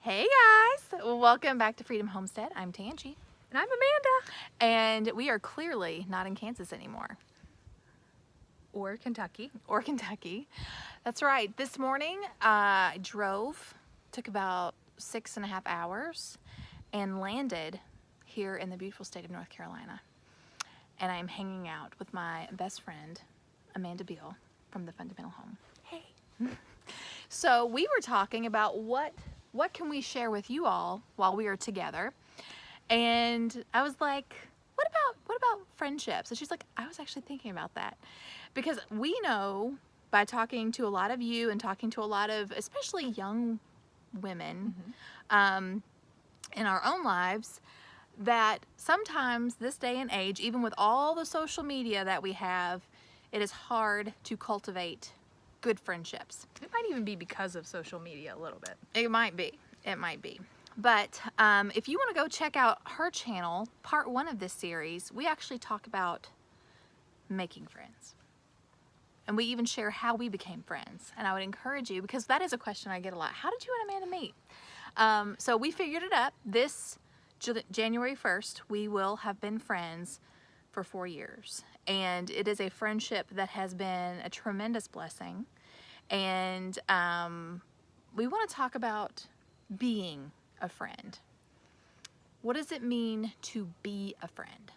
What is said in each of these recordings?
Hey guys, welcome back to Freedom Homestead. I'm Tangie. And I'm Amanda. And we are clearly not in Kansas anymore. Or Kentucky. Or Kentucky. That's right. This morning I drove, took about 6.5 hours, and landed here in the beautiful state of North Carolina. And I'm hanging out with my best friend, Amanda Beal, from the Fundamental Home. Hey. So we were talking about what can we share with you all while we are together. And I was like, what about friendships? And she's like, I was actually thinking about that. Because we know by talking to a lot of you and talking to a lot of especially young women in our own lives, that sometimes this day and age, even with all the social media that we have, it is hard to cultivate good friendships. It might even be because of social media a little bit. It might be. It might be. But if you want to go check out her channel, part 1 of this series, we actually talk about making friends. And we even share how we became friends. And I would encourage you, because that is a question I get a lot. How did you and Amanda meet? So we figured it up. This January 1st, we will have been friends for 4 years. And it is a friendship that has been a tremendous blessing. And we want to talk about being a friend. What does it mean to be a friend?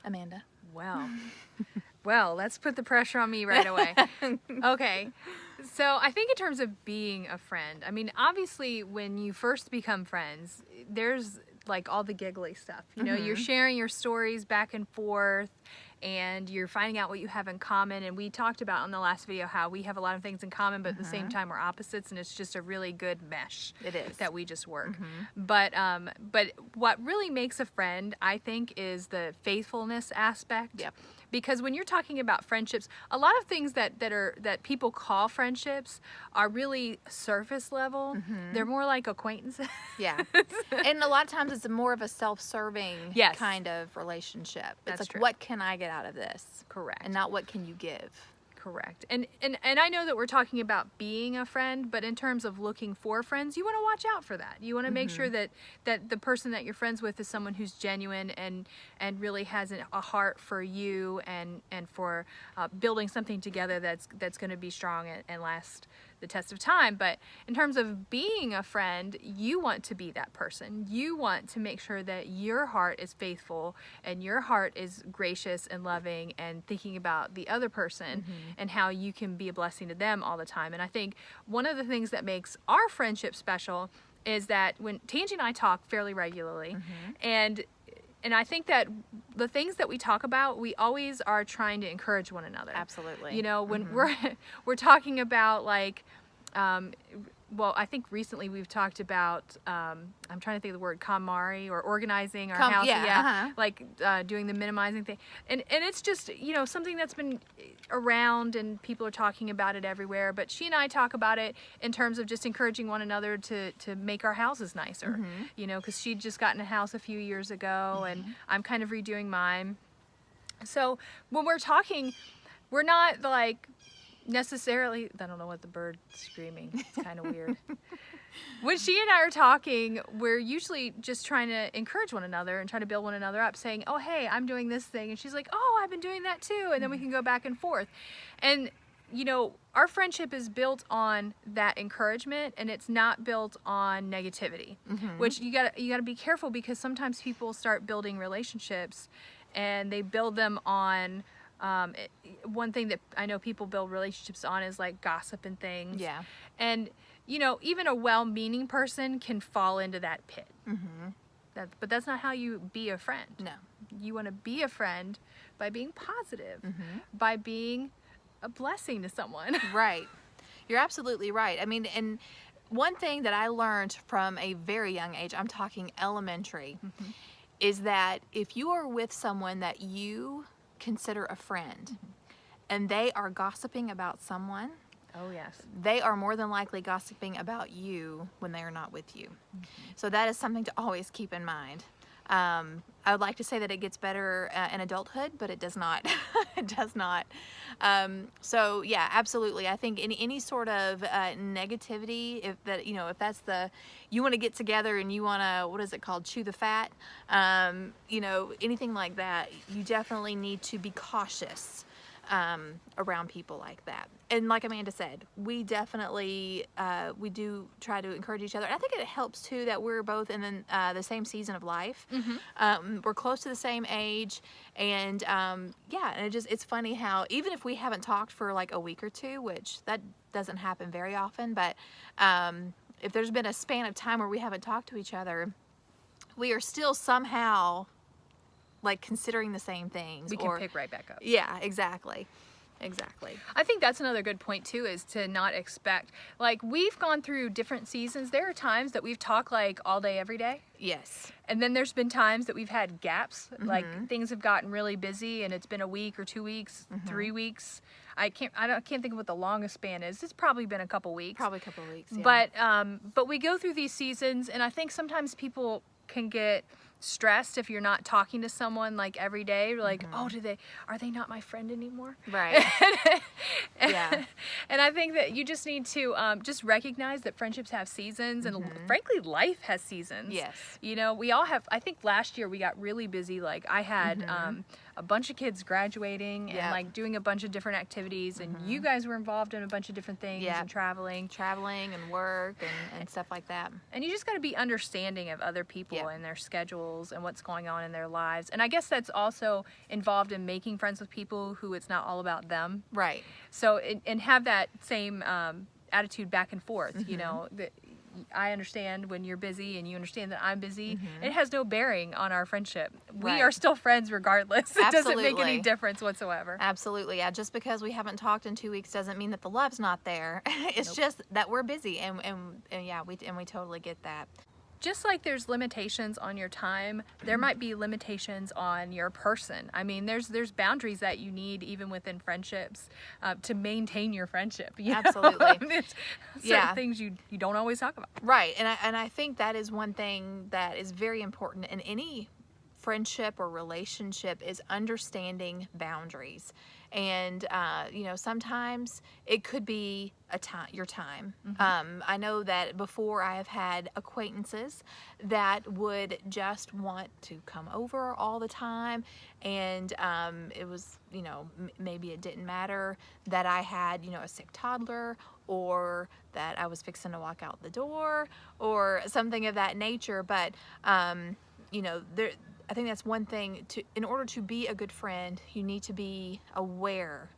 Amanda? Well, let's put the pressure on me right away. Okay. So I think in terms of being a friend, I mean, obviously when you first become friends, there's like all the giggly stuff. You know, you're sharing your stories back and forth, and you're finding out what you have in common. And we talked about on the last video how we have a lot of things in common, but at the same time we're opposites, and it's just a really good mesh. It is. That we just work. But what really makes a friend, I think, is the faithfulness aspect. Yep. Because when you're talking about friendships, a lot of things that people call friendships are really surface level. They're more like acquaintances. Yeah. And a lot of times it's more of a self-serving Yes. kind of relationship. It's That's like, true. what can I get out of this? Correct. And not what can you give? Correct. And I know that we're talking about being a friend, but in terms of looking for friends, you want to watch out for that. You want to make sure that the person that you're friends with is someone who's genuine and really has a heart for you and for building something together that's going to be strong and last the test of time. But in terms of being a friend, you want to be that person. You want to make sure that your heart is faithful and your heart is gracious and loving and thinking about the other person and how you can be a blessing to them all the time. And I think one of the things that makes our friendship special is that when Tangie and I talk fairly regularly, and I think that the things that we talk about, we always are trying to encourage one another. Absolutely. You know, when we're talking about like, well, I think recently we've talked about, I'm trying to think of the word, KonMari, or organizing our house. Like doing the minimizing thing. And it's just, you know, something that's been around and people are talking about it everywhere. But she and I talk about it in terms of just encouraging one another to make our houses nicer. You know, because she'd just gotten a house a few years ago and I'm kind of redoing mine. So when we're talking, we're not like necessarily, I don't know what the bird's screaming, it's kind of weird. When she and I are talking, we're usually just trying to encourage one another and try to build one another up, saying, oh, hey, I'm doing this thing. And she's like, oh, I've been doing that too. And then we can go back and forth. And, you know, our friendship is built on that encouragement, and it's not built on negativity, which you gotta be careful, because sometimes people start building relationships and they build them on one thing that I know people build relationships on is like gossip and things. Yeah. And, you know, even a well-meaning person can fall into that pit. But that's not how you be a friend. No. You want to be a friend by being positive, by being a blessing to someone. Right. You're absolutely right. I mean, and one thing that I learned from a very young age, I'm talking elementary, is that if you are with someone that you consider a friend and they are gossiping about someone, Oh, yes. they are more than likely gossiping about you when they are not with you. So that is something to always keep in mind. I would like to say that it gets better in adulthood, but it does not. It does not. So yeah, absolutely. I think any sort of negativity, if that's you want to get together and you want to, what is it called, chew the fat, anything like that, you definitely need to be cautious around people like that. And like Amanda said, we definitely we do try to encourage each other. And I think it helps too that we're both in the same season of life. We're close to the same age, and and it's funny how even if we haven't talked for like a week or two, which that doesn't happen very often, but if there's been a span of time where we haven't talked to each other, we are still somehow like considering the same things. We can pick right back up. Yeah, exactly. I think that's another good point too, is to not expect, like, we've gone through different seasons. There are times that we've talked like all day, every day. Yes. And then there's been times that we've had gaps, like things have gotten really busy and it's been a week or 2 weeks, 3 weeks. I can't think of what the longest span is. It's probably been a couple weeks. Probably a couple weeks, yeah. But we go through these seasons, and I think sometimes people can get stressed if you're not talking to someone like every day. Like, oh, are they not my friend anymore? Right. Yeah. And I think that you just need to just recognize that friendships have seasons, and frankly, life has seasons. Yes. We all have. I think last year we got really busy. Like, I had a bunch of kids graduating and like doing a bunch of different activities, and you guys were involved in a bunch of different things and traveling and work and stuff like that. And you just got to be understanding of other people and their schedules and what's going on in their lives. And I guess that's also involved in making friends with people who it's not all about them. Right. So and have that same attitude back and forth. That I understand when you're busy and you understand that I'm busy. It has no bearing on our friendship. We are still friends regardless. It doesn't make any difference whatsoever. Absolutely. Yeah. Just because we haven't talked in 2 weeks doesn't mean that the love's not there. It's just that we're busy, and we totally get that. Just like there's limitations on your time, there might be limitations on your person. I mean, there's boundaries that you need even within friendships to maintain your friendship. Absolutely. I mean, certain things you don't always talk about. Right. And I think that is one thing that is very important in any friendship or relationship, is understanding boundaries. And sometimes it could be your time. I know that before I have had acquaintances that would just want to come over all the time, and it was maybe it didn't matter that I had a sick toddler, or that I was fixing to walk out the door, or something of that nature. But I think that's one thing. In order to be a good friend, you need to be aware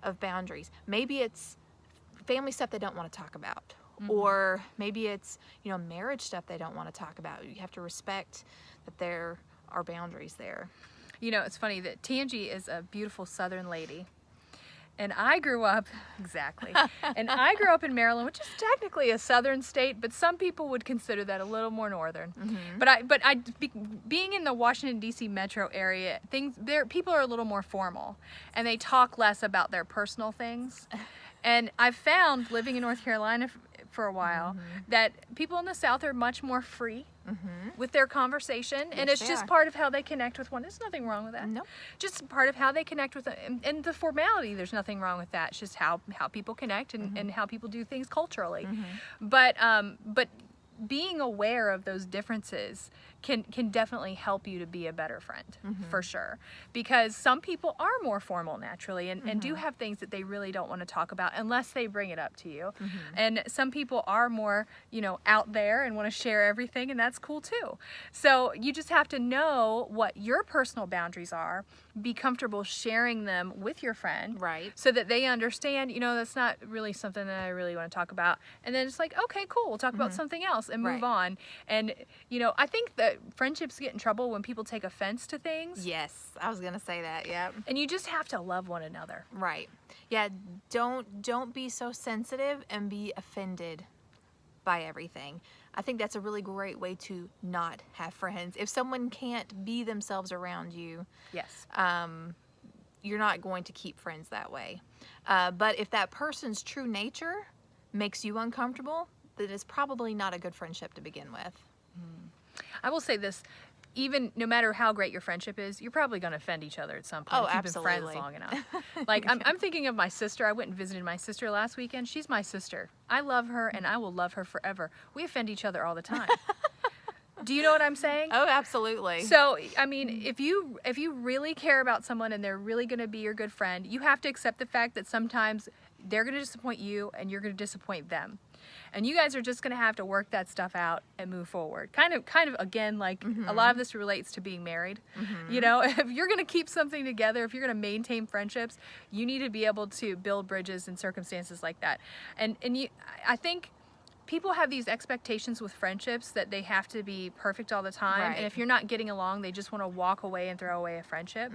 of boundaries. Maybe it's family stuff they don't want to talk about, or maybe it's marriage stuff they don't want to talk about. You have to respect that there are boundaries there. It's funny that Tangi is a beautiful Southern lady. And I grew up, and I grew up in Maryland, which is technically a southern state, but some people would consider that a little more northern. Being in the Washington, D.C. metro area, people are a little more formal, and they talk less about their personal things. And I've found, living in North Carolina for a while, that people in the South are much more free with their conversation, and it's just part of how they connect with one. There's nothing wrong with that. No. Just part of how they connect with it. And the formality, there's nothing wrong with that. It's just how people connect and how people do things culturally. But being aware of those differences can definitely help you to be a better friend, for sure. Because some people are more formal naturally and do have things that they really don't want to talk about unless they bring it up to you. And some people are more, out there and want to share everything, and that's cool too. So you just have to know what your personal boundaries are, be comfortable sharing them with your friend. Right. So that they understand, that's not really something that I really want to talk about. And then it's like, okay, cool, we'll talk about something else and move on. And, I think that friendships get in trouble when people take offense to things. Yes, I was gonna say that. Yeah. And you just have to love one another. Right. Yeah. Don't be so sensitive and be offended by everything. I think that's a really great way to not have friends. If someone can't be themselves around you, yes, you're not going to keep friends that way. But if that person's true nature makes you uncomfortable, then it's probably not a good friendship to begin with. I will say this, even no matter how great your friendship is, you're probably going to offend each other at some point if you've been friends long enough. Like, I'm thinking of my sister. I went and visited my sister last weekend. She's my sister. I love her, and I will love her forever. We offend each other all the time. Do you know what I'm saying? Oh, absolutely. So, I mean, if you really care about someone and they're really going to be your good friend, you have to accept the fact that sometimes they're going to disappoint you and you're going to disappoint them. And you guys are just going to have to work that stuff out and move forward. Kind of again, like a lot of this relates to being married. You know, if you're going to keep something together, if you're going to maintain friendships, you need to be able to build bridges in circumstances like that. And I think people have these expectations with friendships that they have to be perfect all the time. Right. And if you're not getting along, they just want to walk away and throw away a friendship.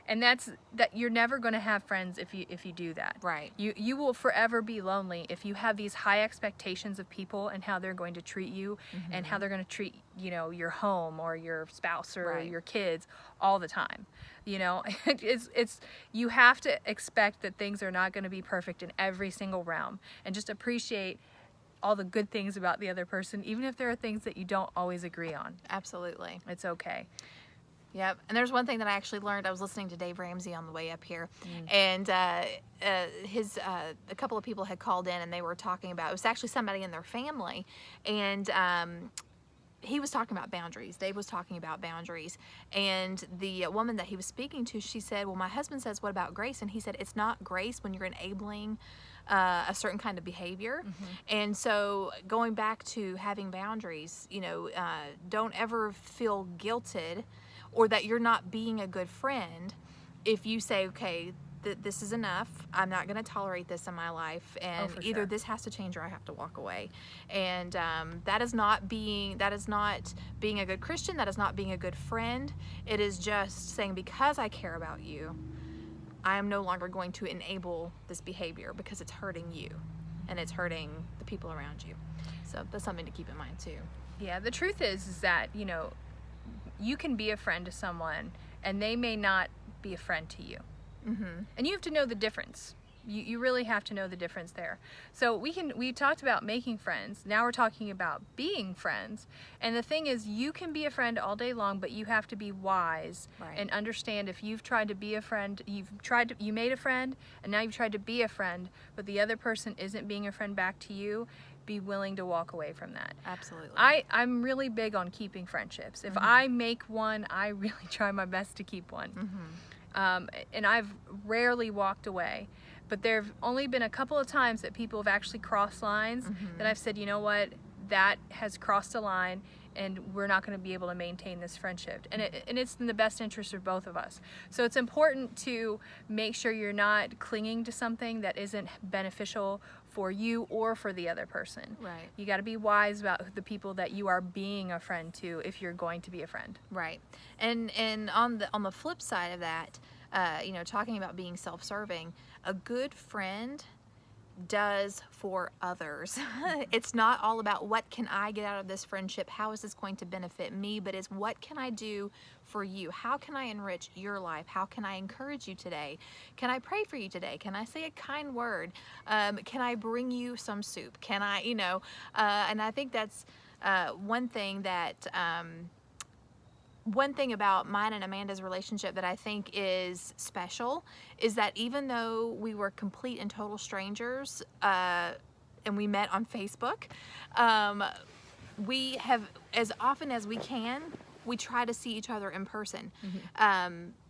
And that you're never going to have friends if you do that. Right. You will forever be lonely if you have these high expectations of people and how they're going to treat you and how they're going to treat, you know, your home or your spouse or your kids all the time. You know, it's you have to expect that things are not going to be perfect in every single realm, and just appreciate all the good things about the other person, even if there are things that you don't always agree on. Absolutely. It's okay. Yep. And there's one thing that I actually learned. I was listening to Dave Ramsey on the way up here, and a couple of people had called in and they were talking about, it was actually somebody in their family, and he was talking about boundaries. Dave was talking about boundaries, and the woman that he was speaking to, she said, well, my husband says, what about grace? And he said, it's not grace when you're enabling a certain kind of behavior. And so going back to having boundaries, you know, don't ever feel guilted or that you're not being a good friend if you say, okay, this is enough. I'm not going to tolerate this in my life, and either this has to change or I have to walk away. And that is not being a good Christian. That is not being a good friend. It is just saying, because I care about you, I am no longer going to enable this behavior because it's hurting you and it's hurting the people around you. So that's something to keep in mind too. Yeah, the truth is that, you know, you can be a friend to someone and they may not be a friend to you. And you have to know the difference. You really have to know the difference there. So we talked about making friends. Now we're talking about being friends. And the thing is, you can be a friend all day long, but you have to be wise and understand if you've tried to be a friend, you made a friend, and now you've tried to be a friend, but the other person isn't being a friend back to you, be willing to walk away from that. Absolutely. I'm really big on keeping friendships. If I make one, I really try my best to keep one. And I've rarely walked away. But there have only been a couple of times that people have actually crossed lines that I've said, you know what, that has crossed a line and we're not going to be able to maintain this friendship. And it's in the best interest of both of us. So it's important to make sure you're not clinging to something that isn't beneficial for you or for the other person. Right. You got to be wise about the people that you are being a friend to if you're going to be a friend. Right. And on the flip side of that, you know, talking about being self-serving, a good friend does for others. It's not all about what can I get out of this friendship, how is this going to benefit me, but it's what can I do for you? How can I enrich your life? How can I encourage you today? Can I pray for you today? Can I say a kind word? Can I bring you some soup? Can I, you know, and I think that's one thing that one thing about mine and Amanda's relationship that I think is special is that even though we were complete and total strangers and we met on Facebook, we have, as often as we can, we try to see each other in person.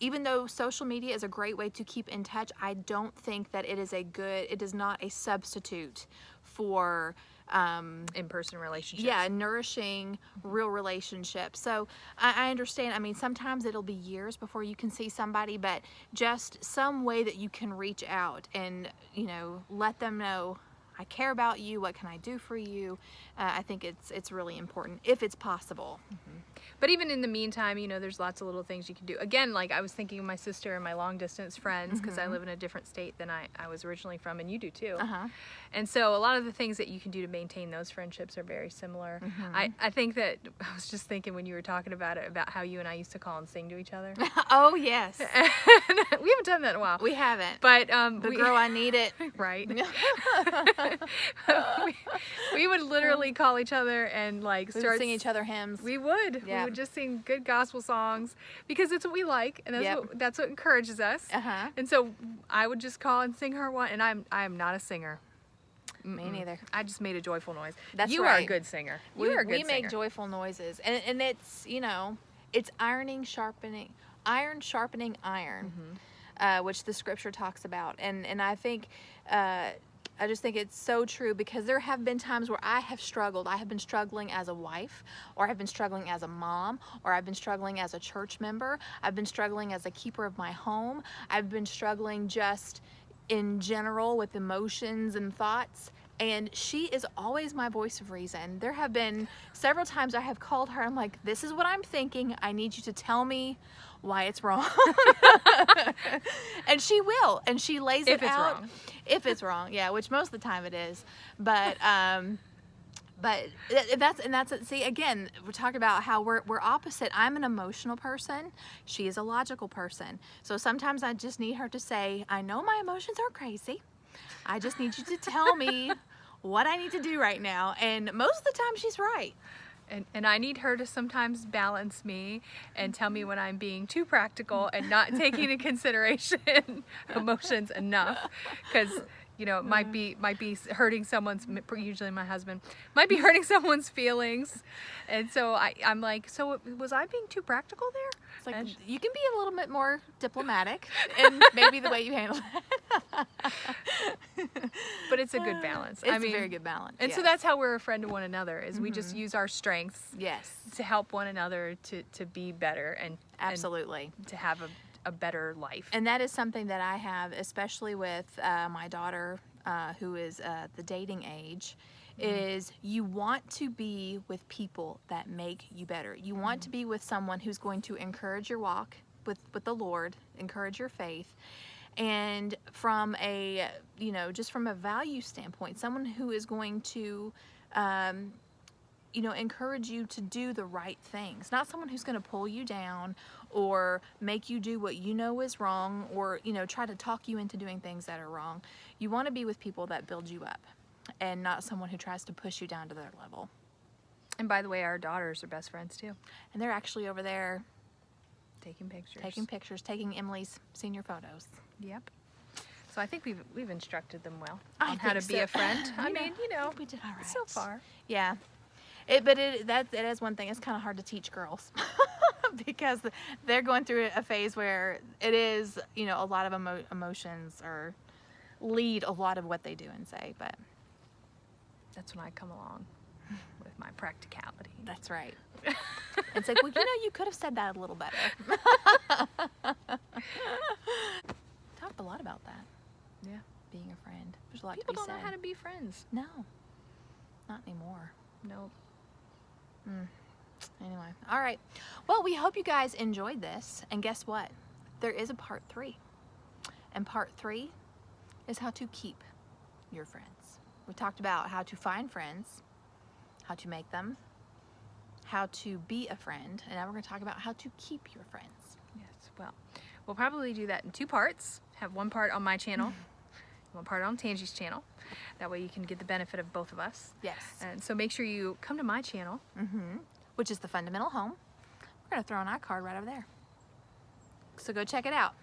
Even though social media is a great way to keep in touch, I don't think that it is not a substitute for in-person relationships. Yeah, nourishing real relationships. So I understand, I mean, sometimes it'll be years before you can see somebody, but just some way that you can reach out and, you know, let them know, I care about you, what can I do for you? I think it's really important if it's possible. But even in the meantime, you know, there's lots of little things you can do. Again, like I was thinking of my sister and my long distance friends because I live in a different state than I was originally from, and you do too. And so a lot of the things that you can do to maintain those friendships are very similar. I think that, I was just thinking when you were talking about it, about how you and I used to call and sing to each other. Oh, yes. We haven't done that in a while. We haven't. But But girl, I need it. Right. we would literally call each other and like start singing each other hymns. We would. Yeah. We would just sing good gospel songs because it's what we like, and that's what encourages us. And so I would just call and sing her one, and I am not a singer. Me neither. I just made a joyful noise. That's you right. are a good singer. You are a good singer. We make joyful noises, and it's, you know, it's iron sharpening iron, which the scripture talks about, and I think. I just think it's so true, because there have been times where I have struggled. I have been struggling as a wife, or I've been struggling as a mom, or I've been struggling as a church member. I've been struggling as a keeper of my home. I've been struggling just in general with emotions and thoughts. And she is always my voice of reason. There have been several times I have called her. I'm like, this is what I'm thinking. I need you to tell me why it's wrong. And she will. And she lays it out. Wrong. If it's wrong. Yeah, which most of the time it is. But that's it. See, again, we're talking about how we're opposite. I'm an emotional person. She is a logical person. So sometimes I just need her to say, I know my emotions are crazy. I just need you to tell me what I need to do right now. And most of the time she's right. And I need her to sometimes balance me and tell me when I'm being too practical and not taking into consideration emotions enough. Because, you know, it might be hurting someone's, usually my husband, might be hurting someone's feelings. And so I'm like, so was I being too practical there? It's like, you can be a little bit more diplomatic in maybe the way you handle it. But it's a good balance. It's a very good balance. And so that's how we're a friend to one another, is we just use our strengths to help one another to be better and absolutely and to have a better life. And that is something that I have, especially with my daughter, who is the dating age, is you want to be with people that make you better. You want to be with someone who's going to encourage your walk with the Lord, encourage your faith. And from a, you know, just from a value standpoint, someone who is going to, you know, encourage you to do the right things. Not someone who's going to pull you down or make you do what you know is wrong, or, you know, try to talk you into doing things that are wrong. You want to be with people that build you up, and not someone who tries to push you down to their level. And by the way, our daughters are best friends too. And they're actually over there taking pictures, taking Emily's senior photos. Yep. So I think we've instructed them well on how to be a friend. I mean, you know, we did all right so far. Yeah. It is one thing. It's kind of hard to teach girls because they're going through a phase where it is, you know, a lot of emotions or lead a lot of what they do and say. But that's when I come along with my practicality. That's right. It's like, well, you know, you could have said that a little better. Talked a lot about that. Yeah. Being a friend. There's a lot People to be said. don't know how to be friends. No. Not anymore. Nope. Anyway. All right. Well, we hope you guys enjoyed this. And guess what? There is a part 3. And part 3 is how to keep your friends. We talked about how to find friends, how to make them, how to be a friend, and now we're going to talk about how to keep your friends. Yes, well, we'll probably do that in 2 parts. Have one part on my channel, one part on Tangie's channel. That way you can get the benefit of both of us. Yes. And so make sure you come to my channel. Which is The Fundamental Home. We're going to throw an iCard right over there. So go check it out.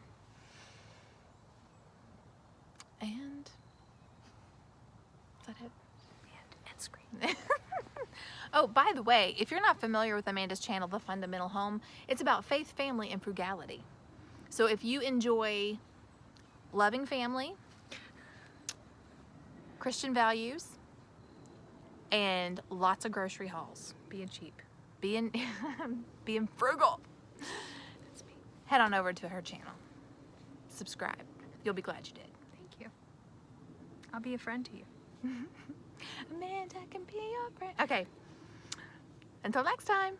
And is that it? And screen. Oh, by the way, if you're not familiar with Amanda's channel, The Fundamental Home, it's about faith, family, and frugality. So if you enjoy loving family, Christian values, and lots of grocery hauls, Being cheap. being frugal, head on over to her channel. Subscribe. You'll be glad you did. Thank you. I'll be a friend to you. Amanda can be your friend. Okay. Until next time.